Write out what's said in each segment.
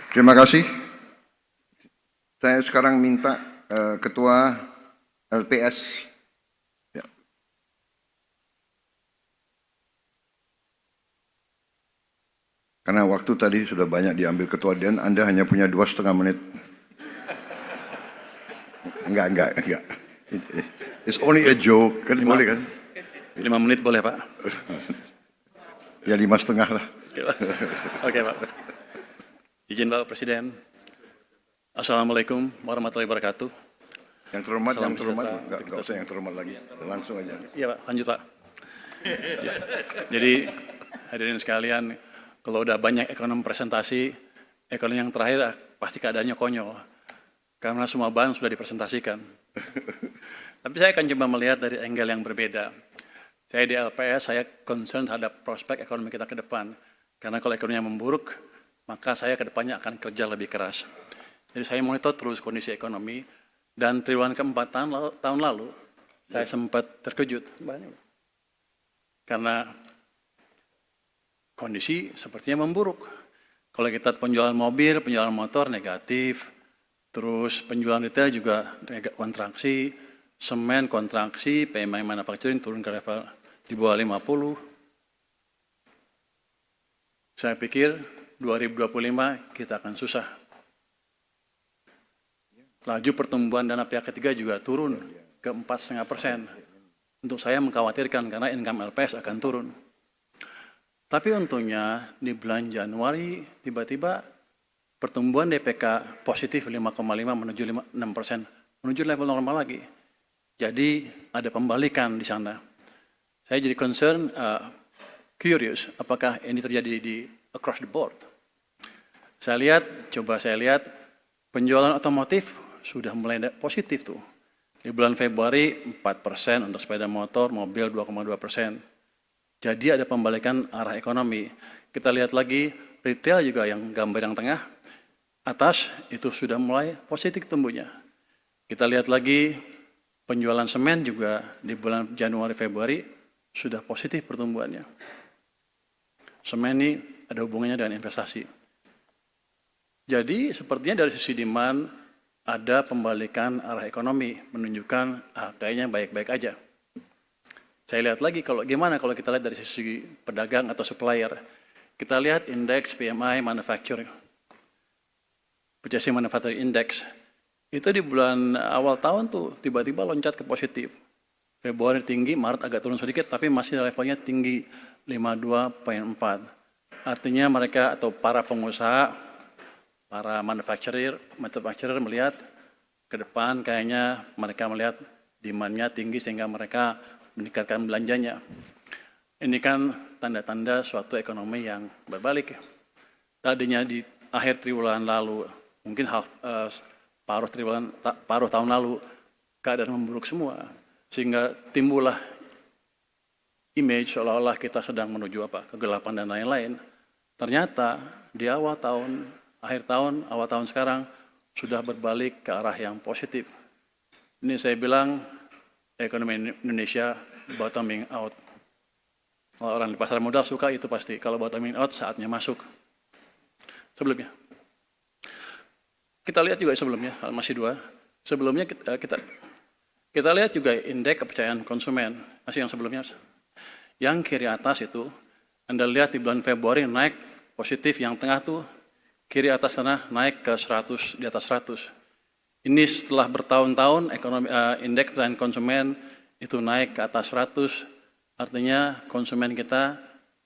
Terima kasih. Saya sekarang minta Ketua LPS. Ya. Karena waktu tadi sudah banyak diambil Ketua dan Anda hanya punya 2,5 menit. Enggak. It's only a joke, kan boleh kan? 5 menit boleh Pak? Ya 5,5 lah. Oke Pak. Izin Bapak Presiden. Assalamualaikum warahmatullahi wabarakatuh. Yang terhormat, Salam yang terhormat, sejahtera enggak usah yang terhormat lagi. Langsung aja. Iya Pak, lanjut Pak. Jadi hadirin sekalian, kalau udah banyak ekonom presentasi, ekonom yang terakhir pasti keadaannya konyol. Karena semua bahan sudah dipresentasikan. Tapi saya akan coba melihat dari angle yang berbeda. Saya di LPS, saya concern terhadap prospek ekonomi kita ke depan. Karena kalau ekonominya memburuk, maka saya ke depannya akan kerja lebih keras. Jadi saya monitor terus kondisi ekonomi, dan triwulan keempat tahun lalu, saya sempat terkejut. Karena kondisi sepertinya memburuk. Kalau kita penjualan mobil, penjualan motor negatif, terus penjualan retail juga kontraksi, semen kontraksi, PMI manufacturing turun ke level di bawah 50. Saya pikir 2025 kita akan susah. Laju pertumbuhan dana pihak ketiga juga turun ke 4,5%. Untuk saya mengkhawatirkan karena income LPS akan turun. Tapi untungnya di bulan Januari tiba-tiba pertumbuhan DPK positif 5,5 menuju 6%, menuju level normal lagi. Jadi ada pembalikan di sana. Saya jadi concern, curious, apakah ini terjadi di across the board. Saya lihat penjualan otomotif sudah mulai positif tuh. Di bulan Februari 4% untuk sepeda motor, mobil 2,2%. Jadi ada pembalikan arah ekonomi. Kita lihat lagi retail juga yang gambar yang tengah, atas itu sudah mulai positif tumbuhnya. Kita lihat lagi penjualan semen juga di bulan Januari Februari sudah positif pertumbuhannya. Semen ini ada hubungannya dengan investasi. Jadi sepertinya dari sisi demand ada pembalikan arah ekonomi, menunjukkan kayaknya baik-baik aja. Saya lihat lagi gimana kalau kita lihat dari sisi pedagang atau supplier. Kita lihat indeks PMI manufacturing, Purchasing Manufacturing Index. Itu di bulan awal tahun tuh tiba-tiba loncat ke positif. Februari tinggi, Maret agak turun sedikit, tapi masih levelnya tinggi 52,4. Artinya mereka atau para pengusaha, para manufacturer melihat ke depan kayaknya mereka melihat demand-nya tinggi sehingga mereka meningkatkan belanjanya. Ini kan tanda-tanda suatu ekonomi yang berbalik. Tadinya di akhir triwulan lalu, mungkin paruh tahun lalu, keadaan memburuk semua. Sehingga timbullah image seolah-olah kita sedang menuju kegelapan dan lain-lain. Ternyata di awal tahun sekarang sudah berbalik ke arah yang positif. Ini saya bilang ekonomi Indonesia bottoming out. Kalau orang di pasar modal suka itu pasti. Kalau bottoming out saatnya masuk. Sebelumnya. Kita lihat juga sebelumnya, masih 2. Sebelumnya kita lihat juga indeks kepercayaan konsumen. Masih yang sebelumnya. Yang kiri atas itu, Anda lihat di bulan Februari naik positif, yang tengah tuh kiri atas sana naik ke 100, di atas 100. Ini setelah bertahun-tahun indeks kepercayaan konsumen itu naik ke atas 100, artinya konsumen kita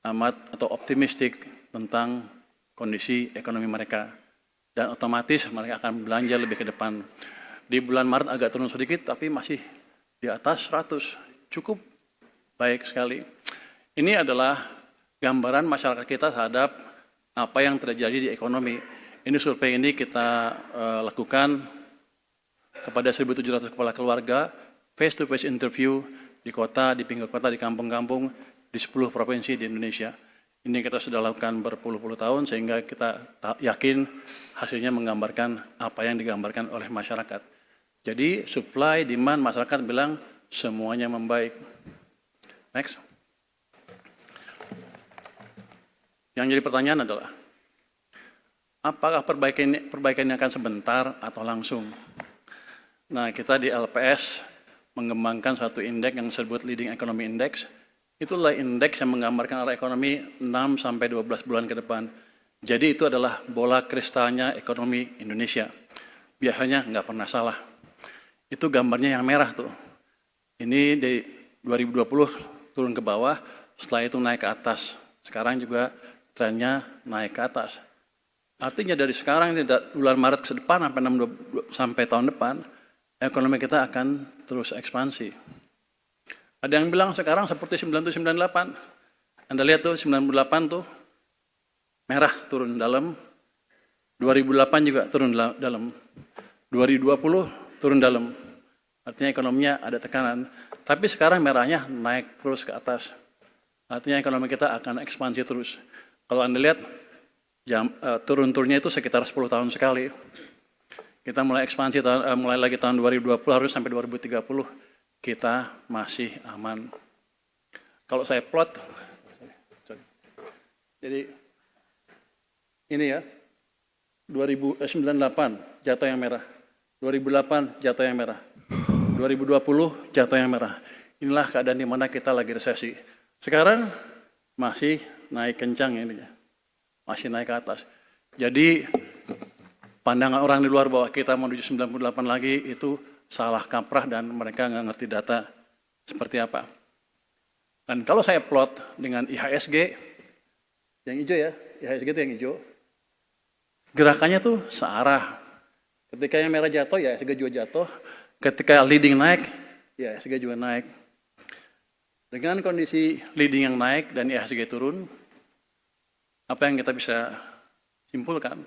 amat atau optimistik tentang kondisi ekonomi mereka. Dan otomatis mereka akan belanja lebih ke depan. Di bulan Maret agak turun sedikit, tapi masih di atas 100. Cukup baik sekali. Ini adalah gambaran masyarakat kita terhadap apa yang terjadi di ekonomi. Ini survei ini kita lakukan kepada 1.700 kepala keluarga, face-to-face interview di kota, di pinggir kota, di kampung-kampung, di 10 provinsi di Indonesia. Ini kita sudah lakukan berpuluh-puluh tahun sehingga kita yakin hasilnya menggambarkan apa yang digambarkan oleh masyarakat. Jadi supply, demand, masyarakat bilang semuanya membaik. Next. Yang jadi pertanyaan adalah, apakah perbaikannya akan sebentar atau langsung? Nah, kita di LPS mengembangkan suatu indeks yang disebut Leading Economy Index. Itulah indeks yang menggambarkan arah ekonomi 6-12 bulan ke depan. Jadi itu adalah bola kristalnya ekonomi Indonesia. Biasanya nggak pernah salah. Itu gambarnya yang merah tuh. Ini di 2020 turun ke bawah, setelah itu naik ke atas. Sekarang juga trennya naik ke atas. Artinya dari sekarang ini bulan Maret ke depan sampai tahun depan, ekonomi kita akan terus ekspansi. Ada yang bilang sekarang seperti 97-98. Anda lihat tuh 98 tuh merah turun dalam, 2008 juga turun dalam, 2020 turun dalam. Artinya ekonominya ada tekanan. Tapi sekarang merahnya naik terus ke atas. Artinya ekonomi kita akan ekspansi terus. Kalau Anda lihat turun-turunnya itu sekitar 10 tahun sekali. Kita mulai ekspansi mulai lagi tahun 2020 harus sampai 2030 kita masih aman. Kalau saya plot, jadi ini ya 98 jatuh yang merah, 2008 jatuh yang merah, 2020 jatuh yang merah. Inilah keadaan di mana kita lagi resesi. Sekarang masih naik kencang ini, masih naik ke atas. Jadi pandangan orang di luar bahwa kita menuju 98 lagi itu salah kaprah dan mereka nggak ngerti data seperti apa. Dan kalau saya plot dengan IHSG, yang hijau ya, IHSG itu yang hijau, gerakannya tuh searah. Ketika yang merah jatuh, ya IHSG juga jatuh. Ketika leading naik, ya IHSG juga naik. Dengan kondisi leading yang naik dan IHSG turun, apa yang kita bisa simpulkan?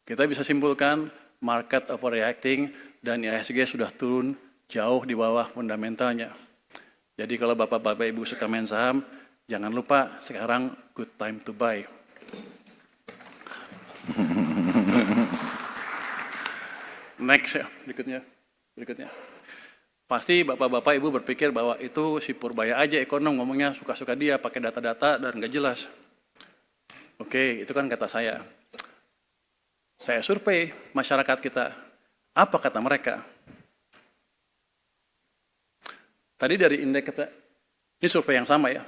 Kita bisa simpulkan market overreacting dan IHSG sudah turun jauh di bawah fundamentalnya. Jadi kalau Bapak-Bapak Ibu suka main saham, jangan lupa sekarang good time to buy. Next ya, berikutnya. Pasti Bapak-Bapak Ibu berpikir bahwa itu si Purbaya aja ekonom ngomongnya suka-suka dia pakai data-data dan nggak jelas. Oke, itu kan kata saya. Saya survei masyarakat kita. Apa kata mereka? Tadi dari indeks kita, ini survei yang sama ya.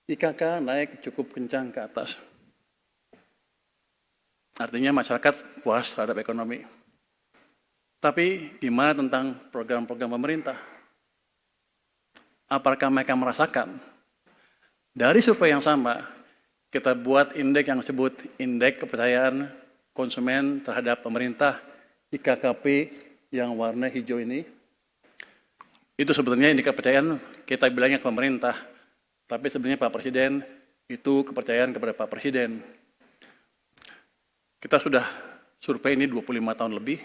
IKK naik cukup kencang ke atas. Artinya masyarakat puas terhadap ekonomi. Tapi gimana tentang program-program pemerintah? Apakah mereka merasakan? Dari survei yang sama, kita buat indeks yang disebut indeks kepercayaan konsumen terhadap pemerintah, IKKP yang warna hijau ini. Itu sebetulnya indeks kepercayaan kita bilangnya ke pemerintah, tapi sebenarnya Pak Presiden itu kepercayaan kepada Pak Presiden. Kita sudah survei ini 25 tahun lebih,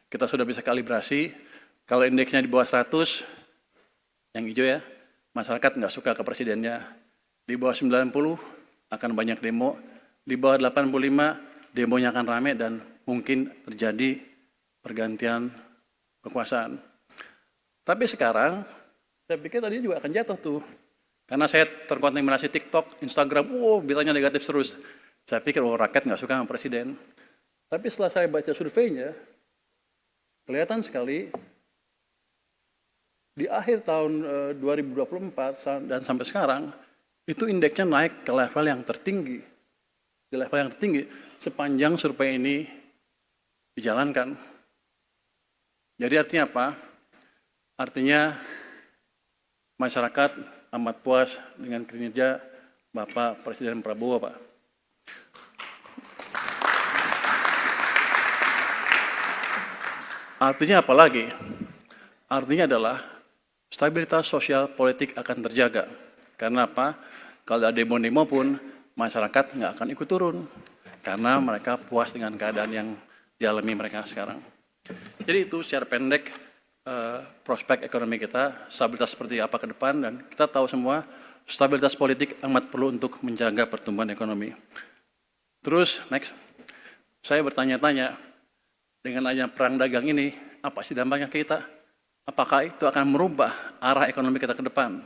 kita sudah bisa kalibrasi, kalau indeksnya di bawah 100, yang hijau ya, masyarakat nggak suka ke presidennya. Di bawah 90 akan banyak demo, di bawah 85 demonya akan ramai dan mungkin terjadi pergantian kekuasaan. Tapi sekarang, saya pikir tadi juga akan jatuh tuh. Karena saya terkontaminasi TikTok, Instagram, beritanya negatif terus. Saya pikir, rakyat nggak suka sama presiden. Tapi setelah saya baca surveinya, kelihatan sekali, di akhir tahun 2024 dan sampai sekarang, itu indeksnya naik ke level yang tertinggi. Di level yang tertinggi, sepanjang survei ini dijalankan. Jadi artinya apa? Artinya masyarakat amat puas dengan kinerja Bapak Presiden Prabowo, Pak. Artinya apa lagi? Artinya adalah stabilitas sosial politik akan terjaga. Karena apa? Kalau ada demo-demo pun, masyarakat nggak akan ikut turun. Karena mereka puas dengan keadaan yang dialami mereka sekarang. Jadi itu secara pendek prospek ekonomi kita, stabilitas seperti apa ke depan, dan kita tahu semua stabilitas politik amat perlu untuk menjaga pertumbuhan ekonomi. Terus, next, saya bertanya-tanya, dengan adanya perang dagang ini, apa sih dampaknya ke kita? Apakah itu akan merubah arah ekonomi kita ke depan?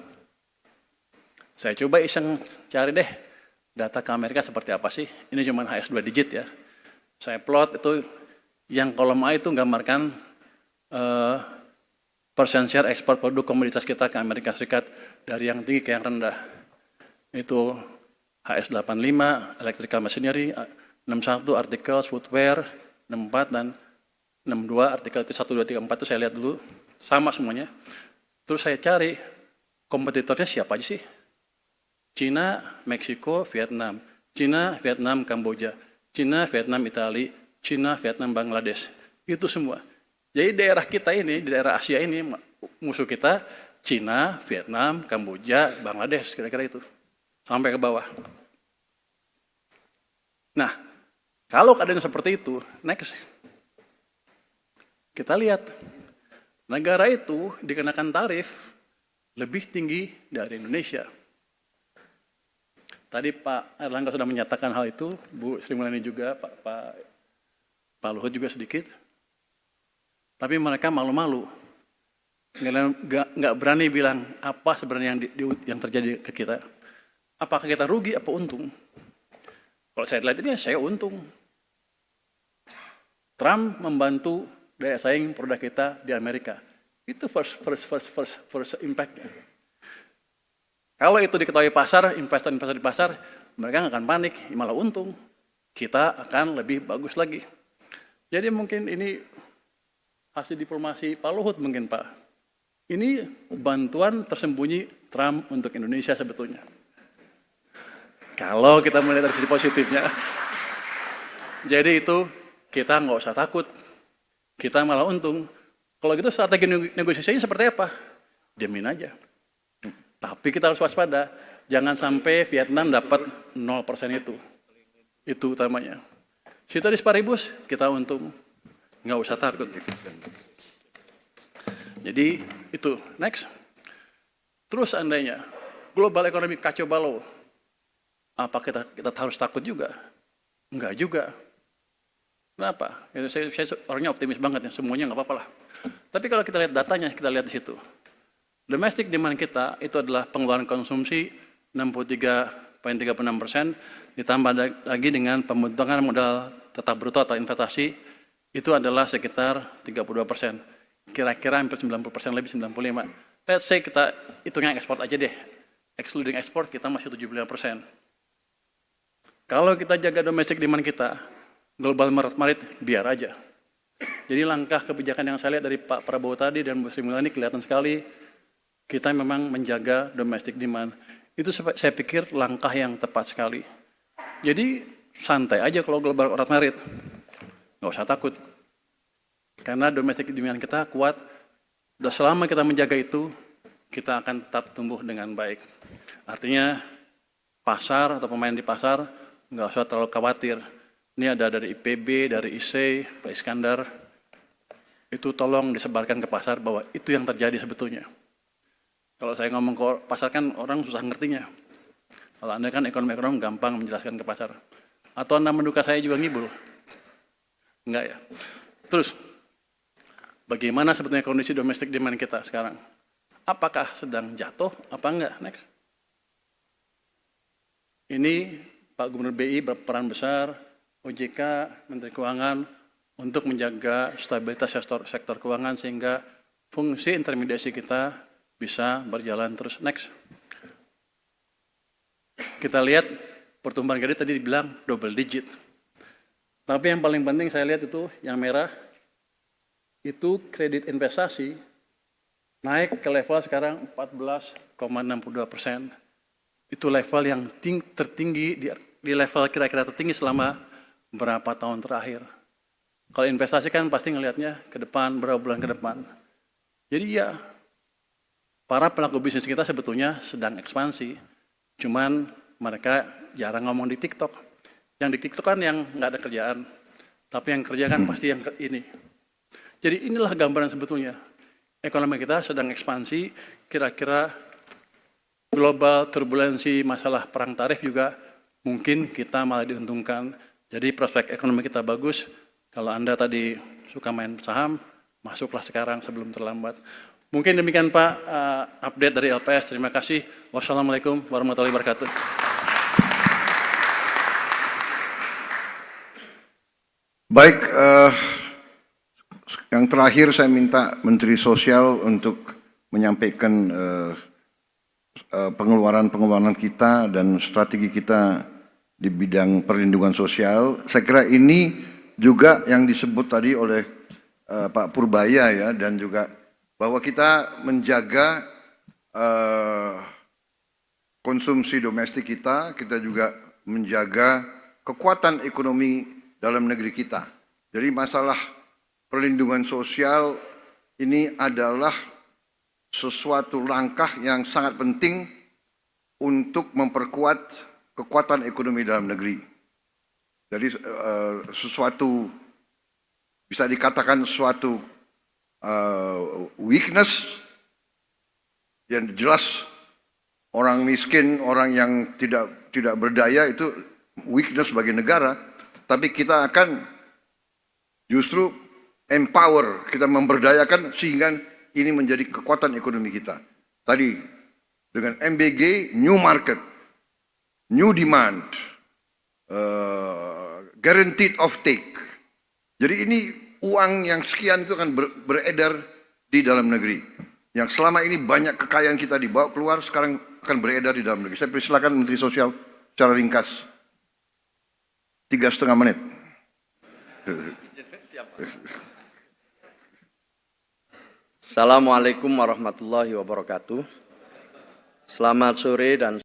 Saya coba iseng cari deh, data ke Amerika seperti apa sih. Ini cuma HS 2 digit ya. Saya plot itu, yang kolom A itu gambarkan persen share ekspor produk komoditas kita ke Amerika Serikat dari yang tinggi ke yang rendah. Itu HS 85, electrical machinery, 61 articles, footwear, 64 dan 62 artikel itu 1, 2, 3, 4 itu saya lihat dulu. Sama semuanya. Terus saya cari kompetitornya siapa aja sih? Cina, Meksiko, Vietnam. Cina, Vietnam, Kamboja. Cina, Vietnam, Italia. Cina, Vietnam, Bangladesh. Itu semua. Jadi daerah kita ini, di daerah Asia ini, musuh kita Cina, Vietnam, Kamboja, Bangladesh, kira-kira itu. Sampai ke bawah. Nah, kalau keadaan seperti itu, next. Kita lihat, negara itu dikenakan tarif lebih tinggi dari Indonesia. Tadi Pak Erlangga sudah menyatakan hal itu, Bu Sri Mulyani juga, Pak Luhut juga sedikit. Tapi mereka malu-malu, nggak berani bilang apa sebenarnya yang terjadi ke kita. Apakah kita rugi, apa untung? Kalau saya lihat ini, saya untung. Trump membantu daya saing produk kita di Amerika. Itu first impact-nya. Kalau itu diketahui pasar, investor-investor di pasar, mereka nggak akan panik, malah untung. Kita akan lebih bagus lagi. Jadi mungkin ini hasil diplomasi Pak Luhut mungkin Pak. Ini bantuan tersembunyi Trump untuk Indonesia sebetulnya. Kalau kita melihat dari sisi positifnya. Jadi itu kita nggak usah takut. Kita malah untung. Kalau gitu strategi negosiasinya seperti apa? Diamin aja. Tapi kita harus waspada. Jangan sampai Vietnam dapat 0% itu. Itu utamanya. Ceteris paribus, kita untung. Nggak usah takut. Jadi itu, next. Terus seandainya global ekonomi kacau balau, apa kita harus takut juga? Enggak juga. Kenapa? Saya orangnya optimis banget ya, semuanya nggak apa-apa lah. Tapi kalau kita lihat datanya, kita lihat di situ. Domestic demand kita itu adalah pengeluaran konsumsi 63,36%, ditambah lagi dengan pembentukan modal tetap bruto atau investasi, itu adalah sekitar 32%. Kira-kira hampir 90% lebih, 95%. Let's say kita hitungnya ekspor aja deh. Excluding ekspor kita masih 75%. Kalau kita jaga domestic demand kita, global marit biar aja. Jadi langkah kebijakan yang saya lihat dari Pak Prabowo tadi dan Bu Sri Mulyani kelihatan sekali kita memang menjaga domestic demand. Itu saya pikir langkah yang tepat sekali. Jadi santai aja kalau global marit, nggak usah takut. Karena domestic demand kita kuat. Dan selama kita menjaga itu, kita akan tetap tumbuh dengan baik. Artinya pasar atau pemain di pasar nggak usah terlalu khawatir. Ini ada dari IPB, dari IC, Pak Iskandar. Itu tolong disebarkan ke pasar bahwa itu yang terjadi sebetulnya. Kalau saya ngomong ke pasar kan orang susah ngertinya. Kalau Anda kan ekonom gampang menjelaskan ke pasar. Atau Anda menduga saya juga ngibul? Enggak ya. Terus, bagaimana sebetulnya kondisi domestic demand kita sekarang? Apakah sedang jatuh? Apa enggak? Next. Ini Pak Gubernur BI berperan besar, OJK, Menteri Keuangan, untuk menjaga stabilitas sektor keuangan sehingga fungsi intermediasi kita bisa berjalan terus. Next. Kita lihat pertumbuhan kredit tadi dibilang double digit. Tapi yang paling penting saya lihat itu yang merah, itu kredit investasi naik ke level sekarang 14,62%. Itu level yang tertinggi, di level kira-kira tertinggi selama berapa tahun terakhir. Kalau investasi kan pasti ngelihatnya ke depan, berapa bulan ke depan. Jadi ya, para pelaku bisnis kita sebetulnya sedang ekspansi. Cuman mereka jarang ngomong di TikTok. Yang di TikTok kan yang nggak ada kerjaan. Tapi yang kerja kan pasti yang ini. Jadi inilah gambaran sebetulnya. Ekonomi kita sedang ekspansi, kira-kira global turbulensi masalah perang tarif juga mungkin kita malah diuntungkan. Jadi prospek ekonomi kita bagus. Kalau Anda tadi suka main saham, masuklah sekarang sebelum terlambat. Mungkin demikian Pak update dari LPS. Terima kasih. Wassalamualaikum warahmatullahi wabarakatuh. Baik, yang terakhir saya minta Menteri Sosial untuk menyampaikan pengeluaran-pengeluaran kita dan strategi kita di bidang perlindungan sosial. Saya kira ini juga yang disebut tadi oleh Pak Purbaya ya, dan juga bahwa kita menjaga konsumsi domestik kita juga menjaga kekuatan ekonomi dalam negeri kita. Jadi masalah perlindungan sosial ini adalah sesuatu langkah yang sangat penting untuk memperkuat kekuatan ekonomi dalam negeri. Jadi sesuatu bisa dikatakan suatu weakness yang jelas orang miskin, orang yang tidak berdaya itu weakness bagi negara, tapi kita akan justru empower, kita memberdayakan sehingga ini menjadi kekuatan ekonomi kita. Tadi dengan MBG, new market, new demand, guaranteed offtake. Jadi ini uang yang sekian itu akan beredar di dalam negeri. Yang selama ini banyak kekayaan kita dibawa keluar, sekarang akan beredar di dalam negeri. Saya persilakan Menteri Sosial secara ringkas. 3,5 menit. Assalamualaikum warahmatullahi wabarakatuh. Selamat sore dan